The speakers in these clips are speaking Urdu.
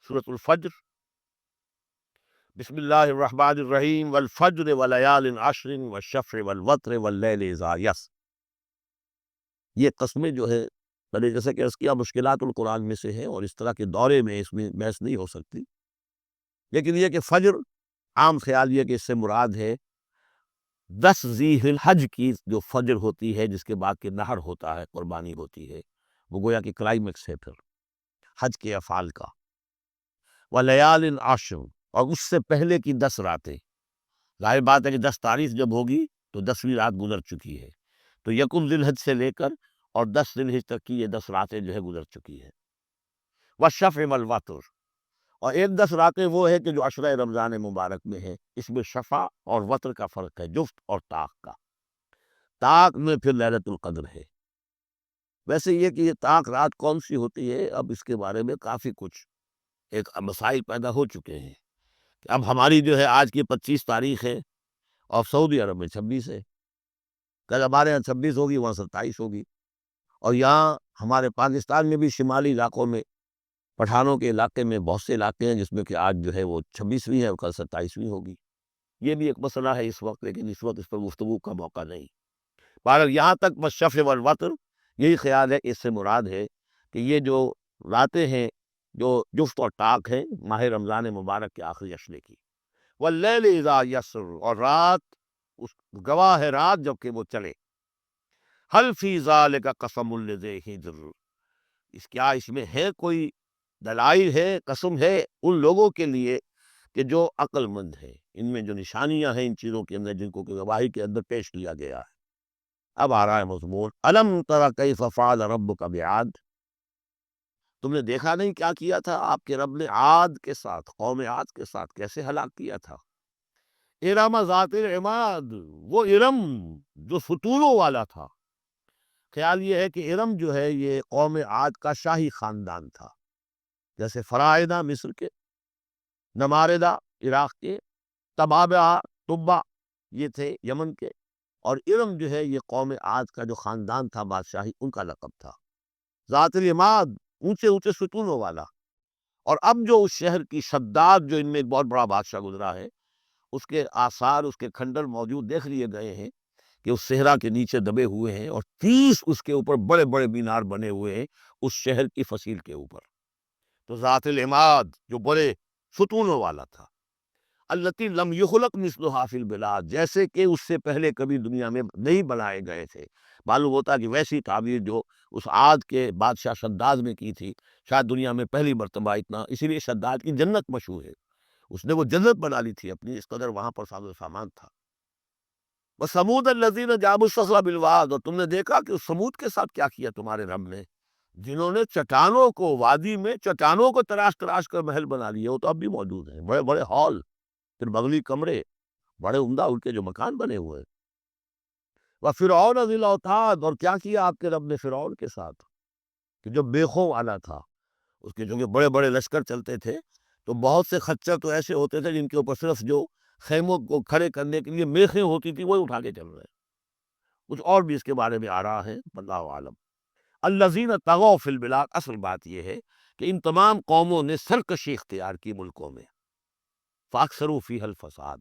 سورۃ الفجر، بسم اللہ الرحمن الرحیم، والفجر وليال عشر والشفع والوتر واللیل اذا یسر۔ یہ قسمیں جو ہے، پہلے جیسا کہ عرض کیا مشکلات القرآن میں سے ہے، اور اس طرح کے دورے میں اس میں بحث نہیں ہو سکتی، لیکن یہ کہ فجر، عام خیال یہ کہ اس سے مراد ہے 10 ذی الحج کی جو فجر ہوتی ہے، جس کے بعد کہ نہر ہوتا ہے، قربانی ہوتی ہے، وہ گویا کہ کلائمیکس ہے پھر حج کے افعال کا۔ ولیال عشر، اور اس سے پہلے کی 10 راتیں، ظاہر بات ہے کہ 10 تاریخ جب ہوگی تو 10ویں رات گزر چکی ہے، تو یکم ذی الحج سے لے کر اور 10 ذی الحج تک کی یہ 10 راتیں جو ہے گزر چکی ہے۔ والشفع والوتر، اور ایک 10 راتیں وہ ہے کہ جو عشرہ رمضان مبارک میں ہے، اس میں شفع اور وتر کا فرق ہے، جفت اور طاق کا۔ طاق میں پھر لیلۃ القدر ہے۔ ویسے یہ کہ یہ طاق رات کون سی ہوتی ہے، اب اس کے بارے میں کافی کچھ ایک مسائل پیدا ہو چکے ہیں کہ اب ہماری جو ہے آج کی 25 تاریخ ہے، اور سعودی عرب میں 26 ہے، کل ہمارے یہاں 26 ہوگی، وہاں 27 ہوگی، اور یہاں ہمارے پاکستان میں بھی شمالی علاقوں میں، پٹھانوں کے علاقے میں بہت سے علاقے ہیں جس میں کہ آج جو ہے وہ 26ویں ہے اور کل 27ویں ہوگی۔ یہ بھی ایک مسئلہ ہے اس وقت، لیکن اس وقت اس پر گفتگو کا موقع نہیں۔ بہرحال یہاں تک بس شفع والوتر، یہی خیال ہے کہ اس سے مراد ہے کہ یہ جو راتیں ہیں جو جفت اور طاق ہیں ماہ رمضان مبارک کے آخری عشرے کی۔ واللیل اذا یسر، اور رات، اس گواہ ہے رات جب کہ وہ چلے۔ حل فی ذالک قسم لذی حجر، اس میں ہے کوئی دلائل ہے، قسم ہے ان لوگوں کے لیے کہ جو عقل مند ہے، ان میں جو نشانیاں ہیں ان چیزوں کے اندر جن کو کہ گواہی کے اندر پیش کیا گیا ہے۔ اب آ رہا ہے مضمون، الم تر کیف فعل ربک بعاد، تم نے دیکھا نہیں کیا کیا تھا آپ کے رب نے عاد کے ساتھ، قوم عاد کے ساتھ کیسے ہلاک کیا تھا۔ ارم ذات العماد، وہ ارم جو ستوروں والا تھا۔ خیال یہ ہے کہ ارم جو ہے یہ قوم عاد کا شاہی خاندان تھا، جیسے فرائدہ مصر کے، نماردہ عراق کے، تبا یہ تھے یمن کے، اور ارم جو ہے یہ قوم عاد کا جو خاندان تھا بادشاہی، ان کا لقب تھا۔ ذات العماد، اونچے اونچے ستونوں والا۔ اور اب جو اس شہر کی شداد، جو ان میں ایک بہت بڑا بادشاہ گزرا ہے، اس کے آثار، اس کے کھنڈر موجود دیکھ لیے گئے ہیں کہ اس صحرا کے نیچے دبے ہوئے ہیں، اور 30 اس کے اوپر بڑے بڑے مینار بنے ہوئے ہیں اس شہر کی فصیل کے اوپر۔ تو ذات العماد جو بڑے ستونوں والا تھا، التی لم یخلق مثلھا فی البلاد، جیسے کہ اس سے پہلے کبھی دنیا میں نہیں بنائے گئے تھے۔ معلوم ہوتا کہ ویسی تعبیر جو اس عاد کے بادشاہ شداد نے کی تھی، شاید دنیا میں پہلی مرتبہ اتنا، اسی لیے شداد کی جنت مشہور ہے، اس نے وہ جنت بنا لی تھی اپنی، اس قدر وہاں پر ساز و سامان تھا۔ وثمود الذین جابوا الصخر بالواد، اور تم نے دیکھا کہ اس سمود کے ساتھ کیا کیا تمہارے رب نے، جنہوں نے چٹانوں کو، وادی میں چٹانوں کو تراش تراش کر محل بنا لیے، وہ تو اب بھی موجود ہیں، بڑے بڑے ہال، پھر بغلی کمرے، بڑے عمدہ ان کے جو مکان بنے ہوئے ہیں۔ وفرعون ذی الاوتاد، اور کیا کیا آپ کے رب نے فرعون کے ساتھ کہ جو بیخوں والا تھا، اس کے جو کہ بڑے بڑے لشکر چلتے تھے، تو بہت سے خچر تو ایسے ہوتے تھے جن کے اوپر صرف جو خیموں کو کھڑے کرنے کے لیے میخیں ہوتی تھی وہی اٹھا کے چل رہے ہیں۔ کچھ اور بھی اس کے بارے میں آ رہا ہے، واللہ عالم۔ الذین طغوا فی البلاد، اصل بات یہ ہے کہ ان تمام قوموں نے سرکشی اختیار کی ملکوں میں، فاکثروا فیہا الفساد،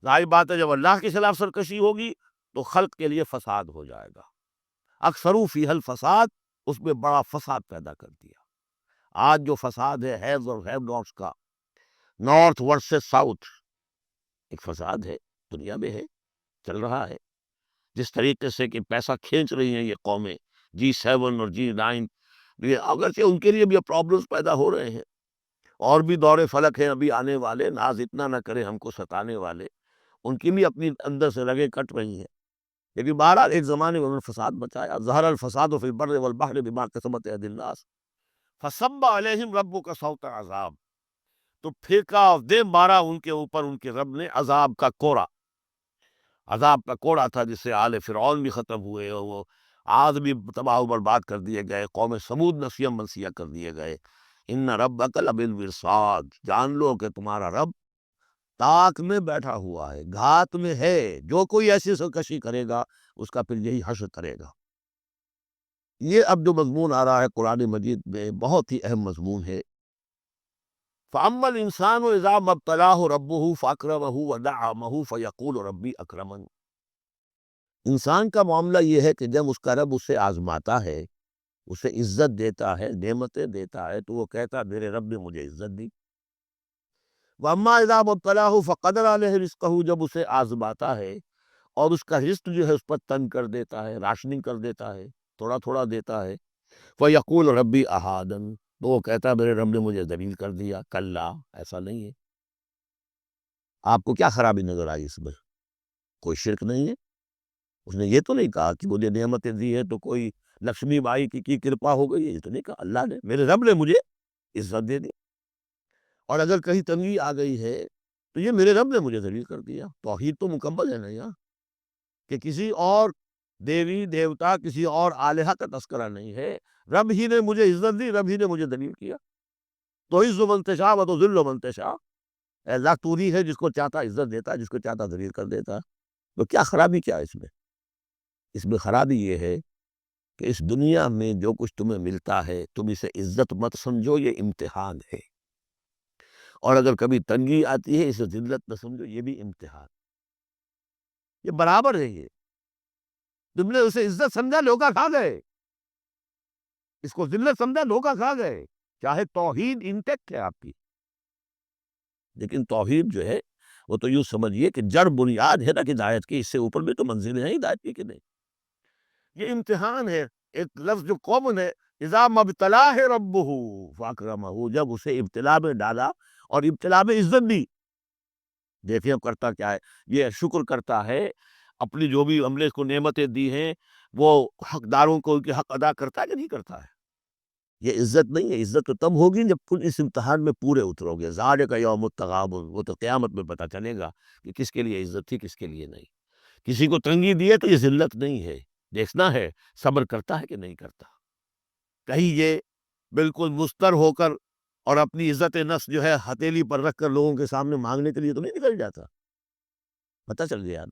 ظاہر بات ہے جب اللہ کے خلاف سرکشی ہوگی تو خلق کے لیے فساد ہو جائے گا۔ اکثروا فیہا الفساد، اس میں بڑا فساد پیدا کر دیا۔ آج جو فساد ہے ہیوز اور ہیو ناٹس کا، نارتھ ورسز ساؤتھ، ایک فساد ہے، دنیا میں ہے، چل رہا ہے۔ جس طریقے سے کہ پیسہ کھینچ رہی ہیں یہ قومیں، G7 اور G9، یہ اگرچہ ان کے لیے بھی پرابلمس پیدا ہو رہے ہیں، اور بھی دور فلک ہیں ابھی آنے والے، ناز اتنا نہ کرے ہم کو ستانے والے، ان کی بھی اپنی اندر سے رگیں کٹ رہی ہیں، لیکن بہرحال ایک زمانے میں انہوں نے فساد مچایا۔ ظہر الفساد فی البر والبحر بما کسبت ایدی الناس فصب علیہم ربک صوت عذاب، تو پھینکا دے مارا ان کے اوپر ان کے رب نے عذاب کا کوڑا۔ عذاب کا کوڑا تھا جس سے آل فرعون بھی ختم ہوئے، اور وہ عاد بھی تباہ و برباد کر دیے گئے، قوم سمود نسیم منسیہ کر دیے گئے۔ ان ربک لبالمرصاد، جان لو کہ تمہارا رب طاق میں بیٹھا ہوا ہے، گھات میں ہے، جو کوئی ایسی سرکشی کرے گا اس کا پھر یہی حشر کرے گا۔ یہ اب جو مضمون آ رہا ہے قرآن مجید میں، بہت ہی اہم مضمون ہے، فَأَمَّا الْإِنسَانُ إِذَا مَا ابْتَلَاهُ رَبُّهُ فَأَكْرَمَهُ وَنَعَّمَهُ فَيَقُولُ رَبِّي أَكْرَمَنِ۔ انسان کا معاملہ یہ ہے کہ جب اس کا رب اسے آزماتا ہے، اسے عزت دیتا ہے، نعمتیں دیتا ہے، تو وہ کہتا ہے میرے رب نے مجھے عزت دی۔ وَأَمَّا إِذَا مَا ابْتَلَاهُ فَقَدَرَ عَلَيْهِ رِزْقَهُ، جب اسے آزماتا ہے اور اس کا رزق جو ہے اس پر تنگ کر دیتا ہے، راشننگ کر دیتا ہے، تھوڑا تھوڑا دیتا ہے، فَيَقُولُ رَبِّي أَهَانَنِ، تو وہ کہتا ہے میرے رب نے مجھے ذلیل کر دیا۔ کلا، ایسا نہیں ہے۔ آپ کو کیا خرابی نظر آئی اس میں؟ کوئی شرک نہیں ہے۔ اس نے یہ تو نہیں کہا کہ مجھے نعمتیں دی ہے تو کوئی لکشمی بائی کی کرپا ہو گئی ہے، یہ تو نہیں کہا۔ اللہ نے، میرے رب نے مجھے عزت دے دی، اور اگر کہیں تنگی آ گئی ہے تو یہ میرے رب نے مجھے ذلیل کر دیا۔ توحید تو مکمل ہے نا یہاں، کہ کسی اور دیوی دیوتا، کسی اور الہہ کا تذکرہ نہیں ہے، رب ہی نے مجھے عزت دی، رب ہی نے مجھے ذلیل کیا۔ تو عز من تشاء و تذل من تشاء، اے اللہ تو ہی ہے جس کو چاہتا عزت دیتا، جس کو چاہتا ذلیل کر دیتا۔ تو کیا خرابی کیا ہے اس میں؟ اس میں خرابی یہ ہے کہ اس دنیا میں جو کچھ تمہیں ملتا ہے تم اسے عزت مت سمجھو، یہ امتحان ہے، اور اگر کبھی تنگی آتی ہے اسے ذلت نہ سمجھو، یہ بھی امتحان، یہ برابر ہے۔ یہ تم نے اسے عزت سمجھا، دھوکا کھا گئے، اس کو ذلت سمجھا، دھوکا کھا گئے۔ چاہے توحید انٹیکٹ ہے آپ کی، لیکن توحید جو ہے وہ تو یوں سمجھیے کہ جڑ بنیاد ہے نا ہدایت کی، اس سے اوپر بھی تو منزل ہے ہدایت کی کہ نہیں؟ یہ امتحان ہے۔ ایک لفظ جو کامن ہے، اذا مبتلاہ ربہ فاکرمہ، جب اسے ابتلا میں ڈالا اور ابتلا میں عزت دی۔ دیکھیں اب کرتا کیا ہے، یہ شکر کرتا ہے، اپنی جو بھی عملے کو نعمتیں دی ہیں وہ حقداروں کو ان کے حق ادا کرتا ہے کہ نہیں کرتا ہے؟ یہ عزت نہیں ہے۔ عزت تو تب ہوگی جب تم اس امتحان میں پورے اترو گے۔ ذالک یوم التغابن، وہ تو قیامت میں پتہ چلے گا کہ کس کے لیے عزت تھی، کس کے لیے نہیں۔ کسی کو تنگی دی ہے تو یہ ذلت نہیں ہے، دیکھنا ہے صبر کرتا ہے کہ نہیں کرتا۔ کہیں یہ بالکل مستر ہو کر اور اپنی عزت نفس جو ہے ہتھیلی پر رکھ کر لوگوں کے سامنے مانگنے کے لیے تو نہیں نکل جاتا، پتہ چل گیا۔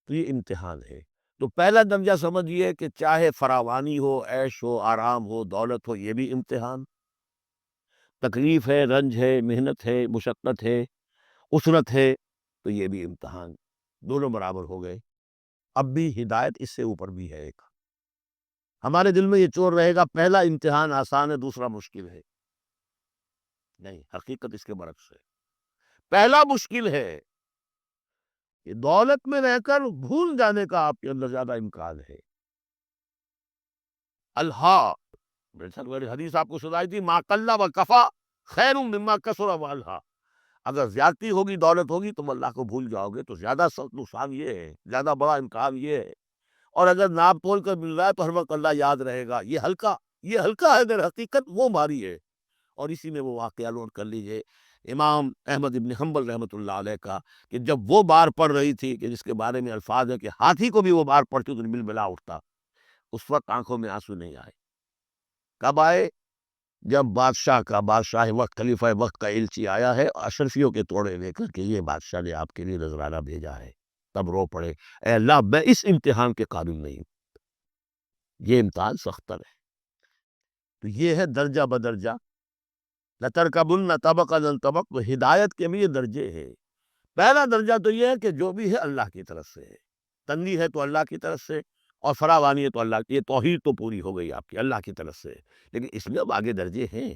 تو یہ امتحان ہے۔ تو پہلا درجہ سمجھیے کہ چاہے فراوانی ہو، عیش ہو، آرام ہو، دولت ہو، یہ بھی امتحان، تکلیف ہے، رنج ہے، محنت ہے، مشقت ہے، اسرت ہے، تو یہ بھی امتحان، دونوں برابر ہو گئے۔ اب بھی ہدایت اس سے اوپر بھی ہے ایک، ہمارے دل میں یہ چور رہے گا پہلا امتحان آسان ہے دوسرا مشکل ہے، نہیں، حقیقت اس کے برعکس ہے۔ پہلا مشکل ہے کہ دولت میں رہ کر بھول جانے کا آپ کے اندر زیادہ امکان ہے۔ الہا، میری حدیث آپ کو سنائی تھی، ما قل و کفا خیر مما کثر و الہا، اگر زیادتی ہوگی، دولت ہوگی، تم اللہ کو بھول جاؤ گے تو زیادہ سخت نقصان یہ ہے، زیادہ بڑا امکان یہ ہے۔ اور اگر ناپ تول کر مل رہا ہے تو ہر وقت اللہ یاد رہے گا، یہ ہلکا ہے، در حقیقت وہ بھاری ہے۔ اور اسی میں وہ واقعہ نوٹ کر لیجئے امام احمد ابن حنبل رحمۃ اللہ علیہ کا، کہ جب وہ بار پڑھ رہی تھی کہ جس کے بارے میں الفاظ ہے کہ ہاتھی کو بھی وہ بار پڑھتی تو مل ملا اٹھتا، اس وقت آنکھوں میں آنسو نہیں آئے۔ کب آئے؟ جب بادشاہ وقت، خلیفہ وقت کا ایلچی آیا ہے اشرفیوں کے توڑے لے کر کہ یہ بادشاہ نے آپ کے لیے نذرانہ بھیجا ہے، تب رو پڑے، اے اللہ میں اس امتحان کے قابل نہیں ہوں، یہ امتحان سختر ہے۔ تو یہ ہے درجہ بدرجہ، لَتَرْكَبُنَّ طَبَقًا عَنْ طَبَقٍ، تو ہدایت کے بھی یہ درجے ہیں۔ پہلا درجہ تو یہ ہے کہ جو بھی ہے اللہ کی طرف سے ہے، تنگی ہے تو اللہ کی طرف سے، اور فراوانی ہے تو اللہ کی، یہ توحید تو پوری ہو گئی آپ کی اللہ کی طرف سے۔ لیکن اس میں اب آگے درجے ہیں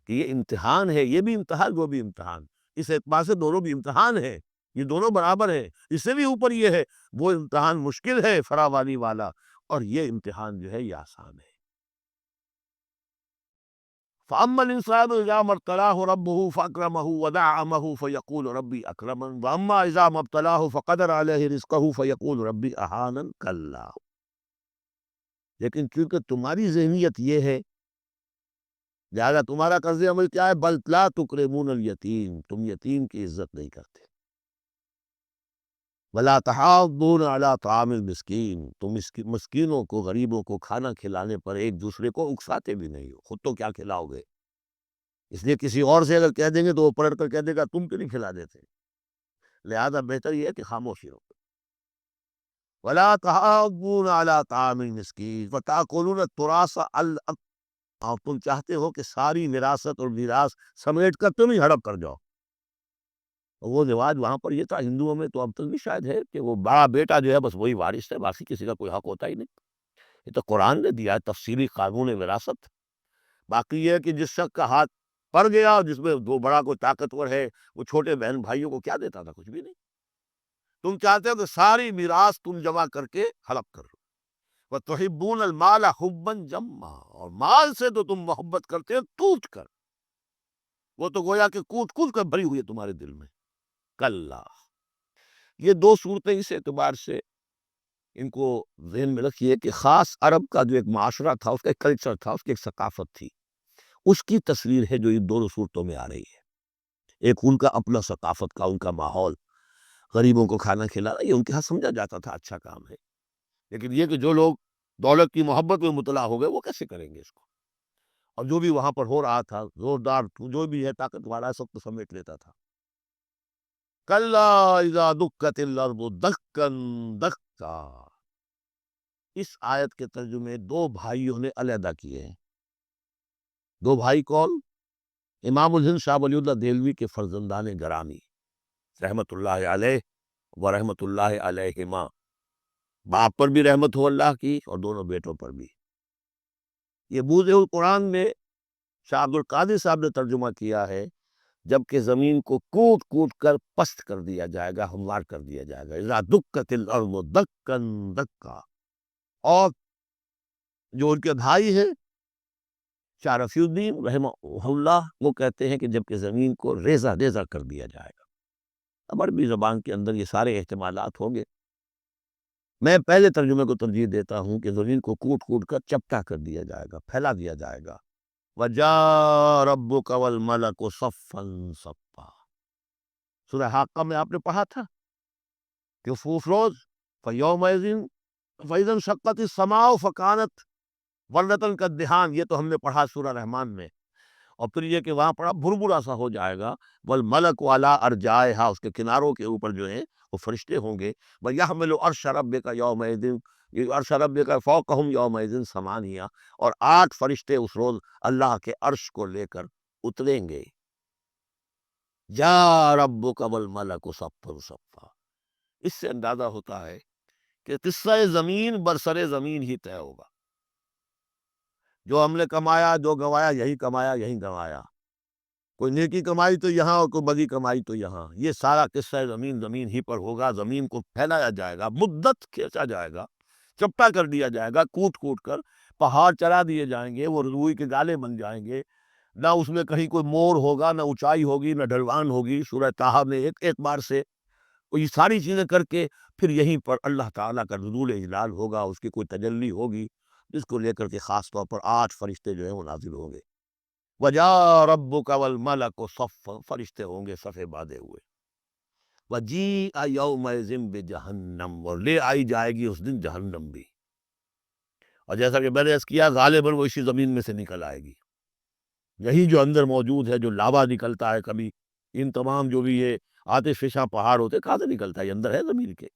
کہ یہ امتحان ہے، یہ بھی امتحان، وہ بھی امتحان، اس اعتبار سے دونوں بھی امتحان ہیں، یہ دونوں برابر ہیں۔ اس سے بھی اوپر یہ ہے، وہ امتحان مشکل ہے فراوانی والا، اور یہ امتحان جو ہے یہ آسان ہے۔ فَأَمَّا الْإِنسَانُ إِذَا مَا ابْتَلَاهُ رَبُّهُ فَأَكْرَمَهُ وَنَعَّمَهُ فَيَقُولُ رَبِّي أَكْرَمَنِ وَأَمَّا إِذَا مَا ابْتَلَاهُ فَقَدَرَ عَلَيْهِ رِزْقَهُ فَيَقُولُ رَبِّي أَهَانَنِ كَلَّا۔ لیکن چونکہ تمہاری ذہنیت یہ ہے، لہذا تمہارا طرز عمل کیا ہے؟ بل لا تکرمون الیتیم، تم یتیم کی عزت نہیں کرتے، ولا تحاضون علی طعام المسکین، تم مسکینوں کو، غریبوں کو کھانا کھلانے پر ایک دوسرے کو اکساتے بھی نہیں ہو، خود تو کیا کھلاؤ گے؟ اس لیے کسی اور سے اگر کہہ دیں گے تو وہ پلٹ کر کہہ دے گا تم کیوں نہیں کھلا دیتے، لہذا بہتر یہ ہے کہ خاموشی رہو۔ ولا تحاضون علی طعام المسکین وتأکلون التراث اور تم چاہتے ہو کہ ساری وراثت اور میراث سمیٹ کر تم ہی ہڑپ کر جاؤ۔ وہ رواج وہاں پر یہ تھا، ہندوؤں میں تو اب تک بھی شاید ہے کہ وہ بڑا بیٹا جو ہے بس وہی وارث ہے، باقی کسی کا کوئی حق ہوتا ہی نہیں۔ یہ تو قرآن نے دیا ہے تفصیلی قانون وراثت۔ باقی یہ ہے کہ جس شخص کا ہاتھ پڑ گیا اور جس میں وہ بڑا کوئی طاقتور ہے، وہ چھوٹے بہن بھائیوں کو کیا دیتا تھا؟ کچھ بھی نہیں۔ تم چاہتے ہو کہ ساری میراث تم جمع کر کے ہڑپ کر لو۔ وَتُحِبُّونَ الْمَالَ حُبًّا جَمًّا، اور مال سے تو تم محبت کرتے ہو ٹوٹ کر، وہ تو گویا کہ کوٹ کوٹ کر بھری ہوئی ہے تمہارے دل میں۔ کلا، یہ دو صورتیں اس اعتبار سے ان کو ذہن میں رکھیے کہ خاص عرب کا جو ایک معاشرہ تھا، اس کا ایک کلچر تھا، اس کی ایک ثقافت تھی، اس کی تصویر ہے جو ان دونوں صورتوں میں آ رہی ہے۔ ایک ان کا اپنا ثقافت کا، ان کا ماحول، غریبوں کو کھانا کھلانا، یہ ان کے ہاں سمجھا جاتا تھا اچھا کام ہے۔ لیکن یہ کہ جو لوگ دولت کی محبت میں مطلع ہو گئے، وہ کیسے کریں گے اس کو؟ اور جو بھی وہاں پر ہو رہا تھا، زوردار جو بھی ہے طاقت والا سب کو سمیٹ لیتا تھا۔ کلا اذا دکت الارض دکا دکا، اس آیت کے ترجمے دو بھائیوں نے علیحدہ کیے ہیں۔ دو بھائی کون؟ امام الہند شاہ ولی اللہ دہلوی کے فرزندان گرامی رحمت اللہ علیہ و رحمت اللہ علیہما، باپ پر بھی رحمت ہو اللہ کی اور دونوں بیٹوں پر بھی۔ یہ بوضع القرآن میں شاہ عبد القادر صاحب نے ترجمہ کیا ہے، جبکہ زمین کو کوٹ کوٹ کر پست کر دیا جائے گا، ہموار کر دیا جائے گا، اذا دکت الارض دکا دکا۔ اور جو ان کے بھائی ہیں شاہ رفیع الدین رحمہ اللہ، وہ کہتے ہیں کہ جبکہ زمین کو ریزہ ریزہ کر دیا جائے گا۔ اب عربی زبان کے اندر یہ سارے احتمالات ہوں گے، میں پہلے ترجمے کو ترجیح دیتا ہوں کہ زمین کو کوٹ کوٹ کر چپٹا کر دیا جائے گا، پھیلا دیا جائے گا۔ وَجَاءَ رَبُّكَ وَالْمَلَكُ صَفًّا صَفًّا، سورہ حاقہ میں آپ نے پڑھا تھا کہ اس روز فَيَوْمَئِذٍ فَإِذَا انشَقَّتِ السَّمَاءُ فَكَانَتْ وَرْدَةً كَالدِّهَانِ، یہ تو ہم نے پڑھا سورہ رحمان میں۔ اور پھر یہ کہ وہاں پڑھا بھربھرا سا ہو جائے گا، وَالْمَلَكُ عَلَىٰ أَرْجَائِهَا، اس کے کناروں کے اوپر جو ہیں وہ فرشتے ہوں گے۔ وَيَحْمِلُ عَرْشَ رَبِّكَ يَوْمَئِذٍ، یہ عرش ربک فوقہم یومئذ ثمانیہ، اور 8 فرشتے اس روز اللہ کے عرش کو لے کر اتریں گے۔ یا ربک والملک صفا صفا، اس سے اندازہ ہوتا ہے کہ قصہ زمین برسر زمین ہی طے ہوگا۔ جو ہم نے کمایا، جو گنوایا، یہی کمایا یہی گنوایا، کوئی نیکی کمائی تو یہاں اور کوئی بدی کمائی تو یہاں، یہ سارا قصہ زمین زمین ہی پر ہوگا۔ زمین کو پھیلایا جائے گا، مدت کھینچا جائے گا، چپٹا کر دیا جائے گا، کوٹ کوٹ کر پہاڑ چلا دیے جائیں گے، وہ روئی کے گالے بن جائیں گے، نہ اس میں کہیں کوئی مور ہوگا، نہ اونچائی ہوگی، نہ ڈھلوان ہوگی۔ سورہ طٰہٰ میں ایک ایک بار سے وہ یہ ساری چیزیں کر کے پھر یہیں پر اللہ تعالیٰ کا نزول اجلال ہوگا، اس کی کوئی تجلی ہوگی، جس کو لے کر کے خاص طور پر 8 فرشتے جو ہیں وہ نازل ہوں گے۔ وَجَاءَ رَبُّكَ وَالْمَلَكُ صَفًّا، فرشتے ہوں گے صفے باندھے ہوئے۔ وَجِيءَ يَوْمَئِذٍ بِجَهَنَّمَ، اور لے آئی جائے گی اس دن جہنم بھی، اور جیسا کہ میں نے عرض کیا غالباً وہ اسی زمین میں سے نکل آئے گی۔ یہی جو اندر موجود ہے، جو لاوا نکلتا ہے کبھی، ان تمام جو بھی یہ آتش فشاں پہاڑ ہوتے، کہاں سے نکلتا ہے؟ یہ اندر ہے زمین کے۔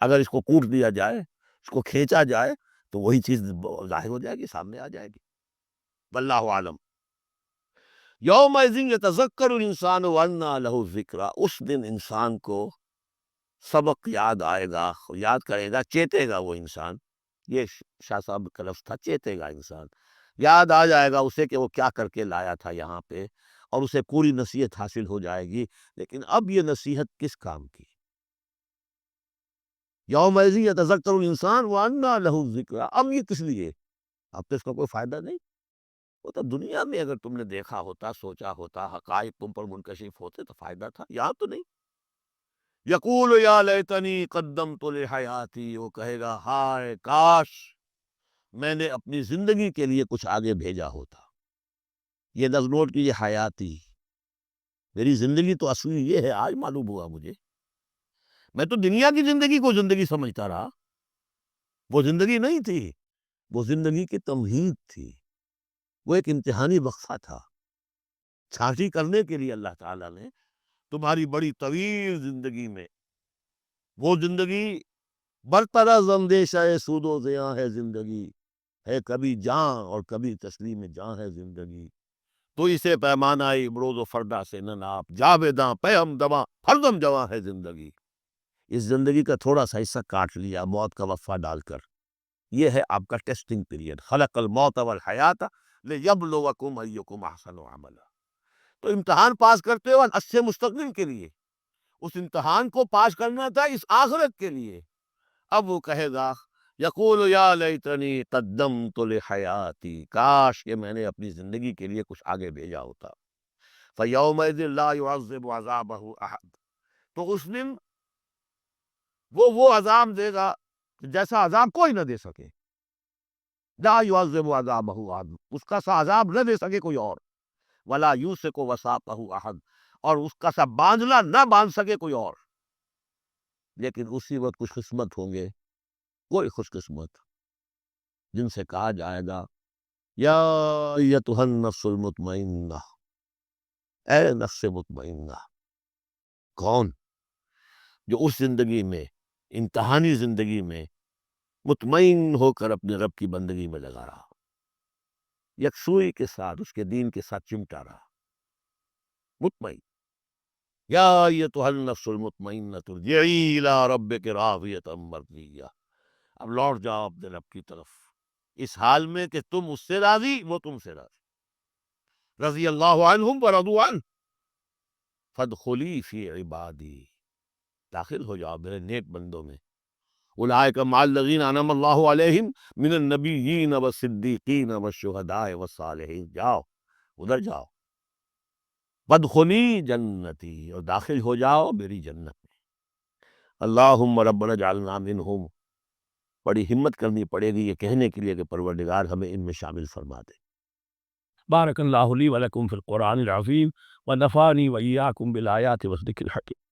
اگر اس کو کوٹ دیا جائے، اس کو کھینچا جائے، تو وہی چیز ظاہر ہو جائے گی، سامنے آ جائے گی۔ واللہ عالم۔ یومئذ یتذکر الانسان وانیٰ لہ الذکریٰ، اس دن انسان کو سبق یاد آئے گا، یاد کرے گا، چیتے گا وہ انسان۔ یہ شاہ صاحب کا لفظ تھا، چیتے گا انسان، یاد آ جائے گا اسے کہ وہ کیا کر کے لایا تھا یہاں پہ، اور اسے پوری نصیحت حاصل ہو جائے گی۔ لیکن اب یہ نصیحت کس کام کی؟ یومئذ یتذکر الانسان وانیٰ لہ الذکریٰ، اب یہ کس لیے؟ اب تو اس کا کوئی فائدہ نہیں۔ وہ تو دنیا میں اگر تم نے دیکھا ہوتا، سوچا ہوتا، حقائق تم پر منکشف ہوتے تو فائدہ تھا، یہاں تو نہیں۔ یقول یا لیتنی قدمت لحیاتی، وہ کہے گا ہائے کاش میں نے اپنی زندگی کے لیے کچھ آگے بھیجا ہوتا۔ یہ لفظ نوٹ کیجیے، حیاتی، میری زندگی تو اصلی یہ ہے، آج معلوم ہوا مجھے۔ میں تو دنیا کی زندگی کو زندگی سمجھتا رہا، وہ زندگی نہیں تھی، وہ زندگی کی تمہید تھی، وہ ایک امتحانی وقفہ تھا۔ چھانٹی کرنے کے لیے اللہ تعالیٰ نے تمہاری بڑی طویل زندگی میں، وہ زندگی برطرز اندیشہ سود و زیاں ہے زندگی، ہے کبھی جاں اور کبھی تسلیم جاں ہے زندگی، تو اسے پیمانہ امروز و فردا سے نہ ناپ، جاویداں پہ ہم دواں ہردم جواں ہے زندگی۔ اس زندگی کا تھوڑا سا حصہ کاٹ لیا موت کا وقفہ ڈال کر، یہ ہے آپ کا ٹیسٹنگ پیریڈ۔ خلق الموت والحیات لیبلوکم ایکم احسن عملا۔ تو امتحان پاس کرتے ہو اچھے مستقبل کے لیے، اس امتحان کو پاس کرنا تھا اس آخرت کے لیے۔ اب وہ کہے گا یقول یا لیتنی قدمت لحیاتی، کاش کہ میں نے اپنی زندگی کے لیے کچھ آگے بھیجا ہوتا۔ فیومئذ لا یعذب عذابہ احد، تو اس دن وہ عذاب دے گا جیسا عذاب کوئی نہ دے سکے۔ لا یعذب عذابہ احد، اس کا سا عذاب نہ دے سکے کوئی اور۔ ولا یوثق وثاقہ احد، اور اس کا سا باندھنا نہ باندھ سکے کوئی اور۔ لیکن اسی وقت خوش قسمت ہوں گے کوئی خوش قسمت جن سے کہا جائے گا یا ایتھا النفس المطمئنہ، اے نفس مطمئنہ۔ کون؟ جو اس زندگی میں، امتحانی زندگی میں مطمئن ہو کر اپنے رب کی بندگی میں لگا رہا، یکسوئی کے ساتھ اس کے دین کے ساتھ چمٹا رہا، مطمئن۔ یا ایتھا النفس المطمئنہ ارجعی الی ربک راضیۃ مرضیہ، اب لوٹ جاؤ اپنے رب کی طرف اس حال میں کہ تم اس سے راضی وہ تم سے راضی۔ رضی اللہ عنہم ورضوا عنہ فادخلی فی عبادی، داخل ہو جاؤ میرے نیک بندوں میں۔ اولئک مع الذین انعم اللہ علیہم من النبیین والصدیقین والشہداء والصالحین، جاؤ ادھر جاؤ۔ وادخلی جنتی، اور داخل ہو جاؤ میری جنت میں۔ اللہم ربنا اجعلنا منہم، بڑی ہمت کرنی پڑے گی یہ کہنے کے لیے کہ پروردگار ہمیں ان میں شامل فرما دے۔ بارک اللہ لی ولکم فی القرآن العظیم ونفعنی وإیاکم بالآیات والذکر الحکیم۔